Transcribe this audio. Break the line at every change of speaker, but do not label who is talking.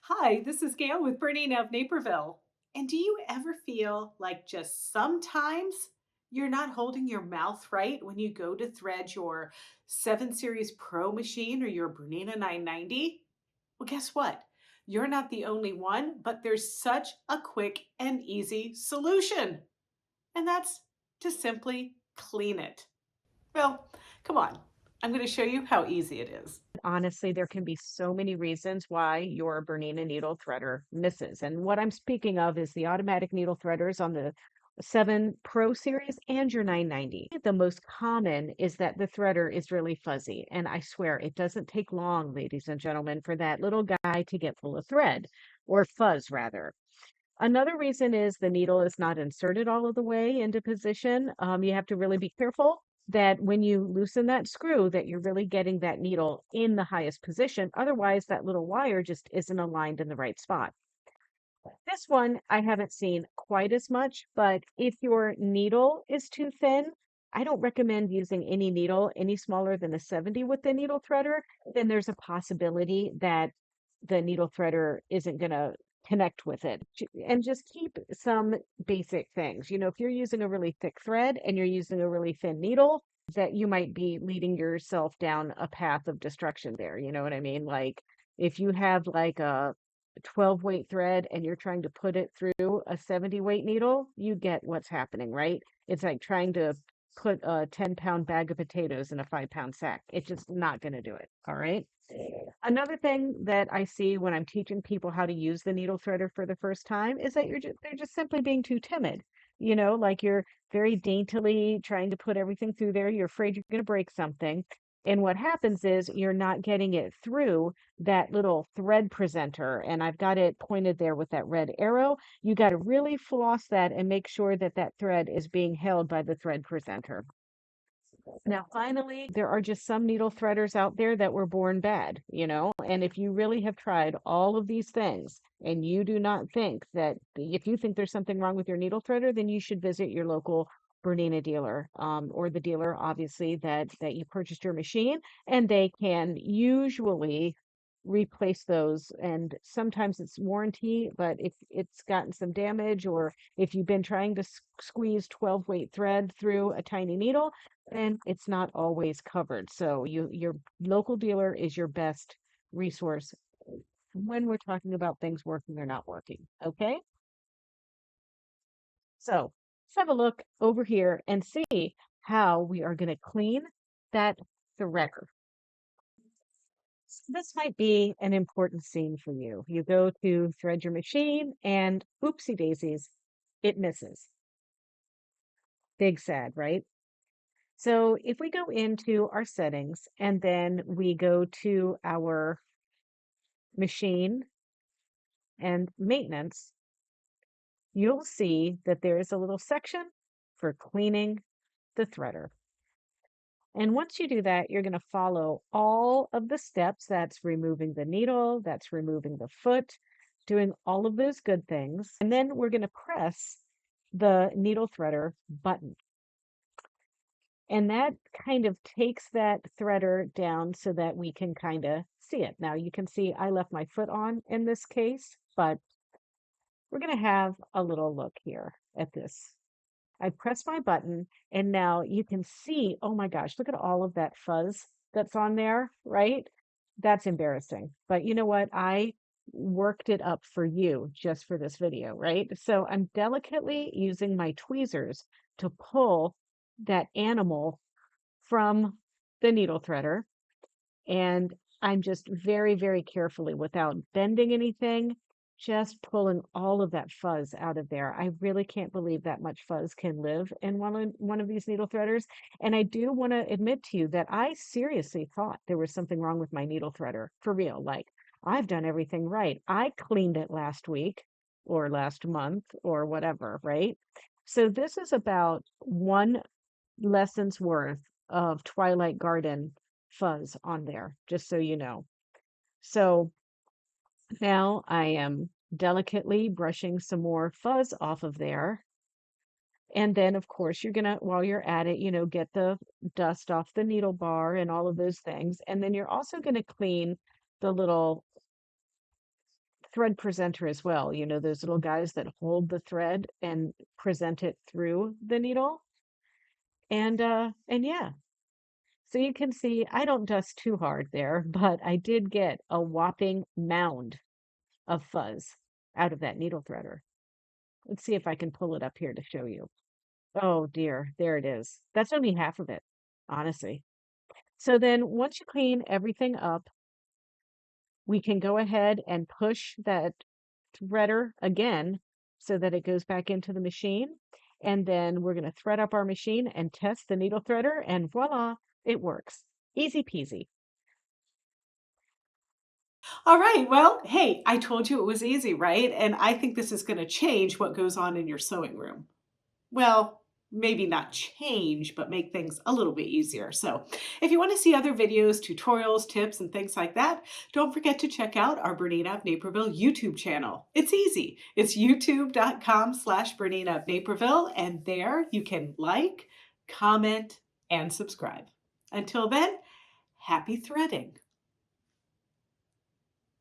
Hi, this is Gayle with BERNINA of Naperville. And do you ever feel like just sometimes you're not holding your mouth right when you go to thread your 7 Series Pro machine or your Bernina 990? Well, guess what? You're not the only one, but there's such a quick and easy solution. And that's to simply clean it. Well, come on. I'm going to show you how easy it is.
Honestly, there can be so many reasons why your Bernina needle threader misses. And what I'm speaking of is the automatic needle threaders on the 7 Pro series and your 990. The most common is that the threader is really fuzzy. And I swear it doesn't take long, ladies and gentlemen, for that little guy to get full of thread or fuzz rather. Another reason is the needle is not inserted all of the way into position. You have to really be careful that when you loosen that screw, that you're really getting that needle in the highest position. Otherwise, that little wire just isn't aligned in the right spot. This one I haven't seen quite as much, but if your needle is too thin, I don't recommend using any needle any smaller than a 70 with the needle threader. Then there's a possibility that the needle threader isn't going to connect with it. And just keep some basic things. If you're using a really thick thread and you're using a really thin needle, that you might be leading yourself down a path of destruction there. You know what I mean? Like if you have like a 12 weight thread and you're trying to put it through a 70 weight needle, you get what's happening, right? It's like trying to put a 10-pound bag of potatoes in a 5-pound sack. It's just not going to do it. All right. Another thing that I see when I'm teaching people how to use the needle threader for the first time is that they're just simply being too timid. Like you're very daintily trying to put everything through there. You're afraid you're going to break something. And what happens is you're not getting it through that little thread presenter. And I've got it pointed there with that red arrow. You got to really floss that and make sure that that thread is being held by the thread presenter. Now, finally, there are just some needle threaders out there that were born bad, and if you really have tried all of these things and you do not think that, if you think there's something wrong with your needle threader, then you should visit your local Bernina dealer, or the dealer, obviously, that you purchased your machine, and they can usually replace those. And sometimes it's warranty, but if it's gotten some damage, or if you've been trying to squeeze 12 weight thread through a tiny needle, then it's not always covered. So your local dealer is your best resource when we're talking about things working or not working. Okay? So let's have a look over here and see how we are going to clean that threader. This might be an important scene for you. You go to thread your machine and oopsie daisies, it misses. Big sad, right? So if we go into our settings and then we go to our machine and maintenance, you'll see that there is a little section for cleaning the threader. And once you do that, you're going to follow all of the steps. That's removing the needle, that's removing the foot, doing all of those good things. And then we're going to press the needle threader button. And that kind of takes that threader down so that we can kind of see it. Now you can see I left my foot on in this case, but we're going to have a little look here at this. I press my button and now you can see, oh my gosh, look at all of that fuzz that's on there, right? That's embarrassing. But you know what? I worked it up for you just for this video, right? So I'm delicately using my tweezers to pull that animal from the needle threader. And I'm just very, very carefully, without bending anything, just pulling all of that fuzz out of there. I really can't believe that much fuzz can live in one of these needle threaders. And I do want to admit to you that I seriously thought there was something wrong with my needle threader, for real. Like, I've done everything right. I cleaned it last week or last month or whatever, right? So this is about one lessons worth of Twilight Garden fuzz on there, just so you know. So now I am delicately brushing some more fuzz off of there. And then, of course, you're gonna, while you're at it, get the dust off the needle bar and all of those things. And then you're also gonna clean the little thread presenter as well. You know, those little guys that hold the thread and present it through the needle. And yeah, so you can see I don't dust too hard there, but I did get a whopping mound of fuzz out of that needle threader. Let's see if I can pull it up here to show you. Oh dear, there it is. That's only half of it, honestly. So then once you clean everything up, we can go ahead and push that threader again so that it goes back into the machine. And then we're going to thread up our machine and test the needle threader, and voila, it works. Easy peasy.
All right. Well, hey, I told you it was easy, right? And I think this is going to change what goes on in your sewing room. Well, maybe not change, but make things a little bit easier. So, if you want to see other videos, tutorials, tips, and things like that, don't forget to check out our Bernina of Naperville YouTube channel. It's easy. It's youtube.com/Bernina of Naperville, and there you can like, comment, and subscribe. Until then, happy threading.